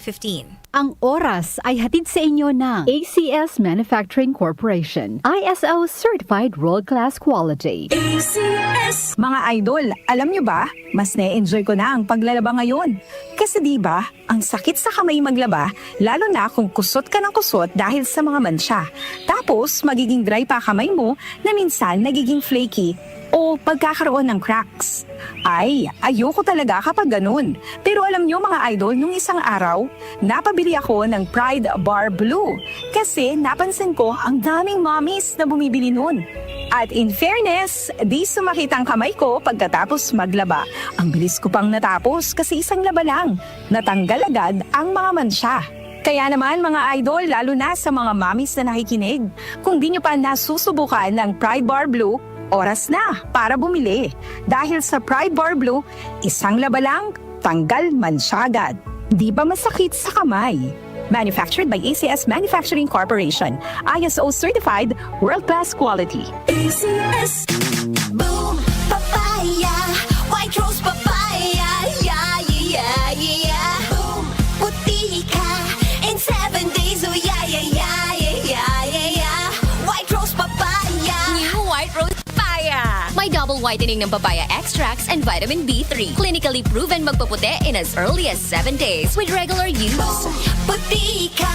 15. Ang oras ay hatid sa inyo ng ACS Manufacturing Corporation, ISO Certified World-Class Quality. ACS! Mga idol, alam nyo ba, mas na-enjoy ko na ang paglalaba ngayon. Kasi di ba, ang sakit sa kamay maglaba, lalo na kung kusot ka ng kusot dahil sa mga mansya. Tapos, magiging dry pa kamay mo na minsan nagiging flaky o pagkakaroon ng cracks. Ay, ayoko talaga kapag ganun. Pero alam nyo mga idol, nung isang araw, napabili ako ng Pride Bar Blue. Kasi napansin ko ang daming mommies na bumibili nun. At in fairness, di sumakit ang kamay ko pagkatapos maglaba. Ang bilis ko pang natapos kasi isang laba lang. Natanggal agad ang mga mansya. Kaya naman mga idol, lalo na sa mga mommies na nakikinig, kung di nyo pa nasusubukan ng Pride Bar Blue, oras na para bumili. Dahil sa Pride Bar Blue, isang laba lang, tanggal mansya agad. Di ba masakit sa kamay? Manufactured by ACS Manufacturing Corporation, ISO Certified World-Class Quality. ACS Boom Papaya White Rose Papaya Yeah, yeah, yeah Boom Puti ka in 7 days Oh yeah, yeah, yeah, yeah, yeah, yeah White Rose Papaya New White Rose Papaya. May double whitening ng papaya extracts and vitamin B3. Clinically proven magpaputi in as early as 7 days with regular use. Boom Puti ka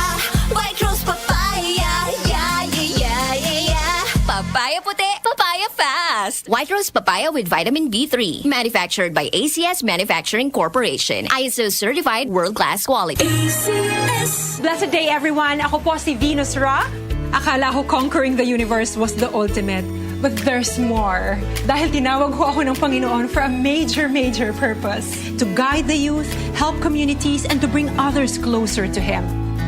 White Rose Papaya Yeah, yeah, yeah, yeah, yeah Papaya puti, papaya fast. White Rose Papaya with vitamin B3. Manufactured by ACS Manufacturing Corporation. ISO Certified World-Class Quality. ACS Blessed day everyone! Ako po si Venus Ra. Akala ko conquering the universe was the ultimate. But there's more. Dahil tinawag ko ako ng Panginoon for a major, major purpose. To guide the youth, help communities, and to bring others closer to Him.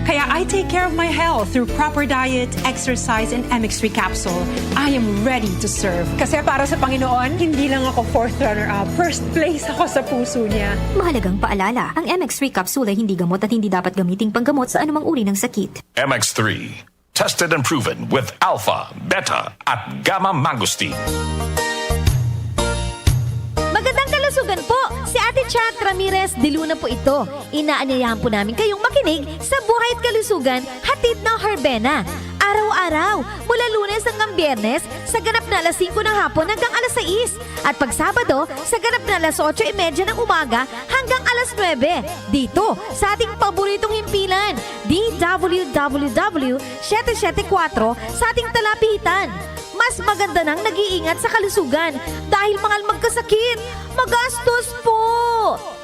Kaya I take care of my health through proper diet, exercise, and MX3 capsule. I am ready to serve. Kasi para sa Panginoon, hindi lang ako fourth runner-up. First place ako sa puso niya. Mahalagang paalala, ang MX3 capsule ay hindi gamot at hindi dapat gamiting panggamot sa anumang uri ng sakit. MX3, tested and proven with alpha, beta, at gamma mangosteen. Magandang kalusugan po! Si Ate Chat Ramirez de Luna po ito. Inaanyayahan po namin kayong makinig sa Buhay at Kalusugan, hatid ng Herbena. Araw-araw, mula Lunes hanggang Biyernes, sa ganap na alas 5 ng hapon hanggang alas 6. At pag Sabado, sa ganap na alas 8:30 ng umaga hanggang alas 9. Dito, sa ating paboritong himpilan, DWWW 774 sa ating talapitan. Mas maganda nang nag-iingat sa kalusugan dahil mahal magkasakit. Magastos po!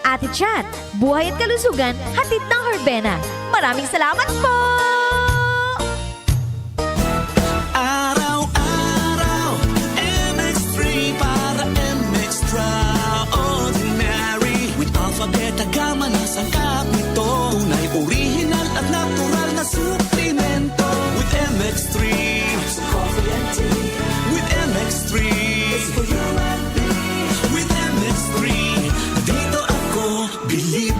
Ate Chat, Buhay at Kalusugan, hatid ng Herbena. Maraming salamat po! Araw-araw, MX3 para MX-Traordinary. With alpha, beta, gamma na sangkap nito. Tunay, original at natural na suplemento. With MX3, it's coffee and tea. With MX3, it's for you and me. With MX3, dito ako believe.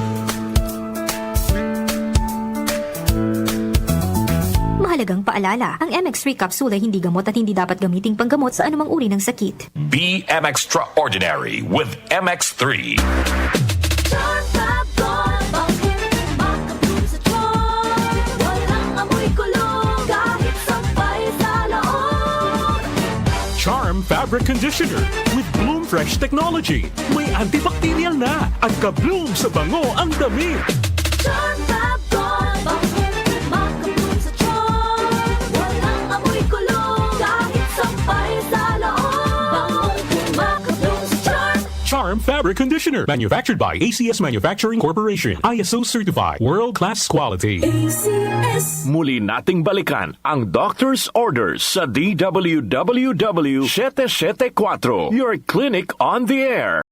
Mahalagang paalala, ang MX3 capsule ay hindi gamot at hindi dapat gamiting panggamot sa anumang uri ng sakit. Be MX-Traordinary with MX3. Charm Fabric Conditioner with Bloom Fresh Technology. May antibacterial na at ka-bloom sa bango ang damit. Charm Fabric Conditioner. Manufactured by ACS Manufacturing Corporation. ISO Certified. World-Class Quality. ACS Muli nating balikan ang Doctor's Orders sa DWWW 774. Your clinic on the air.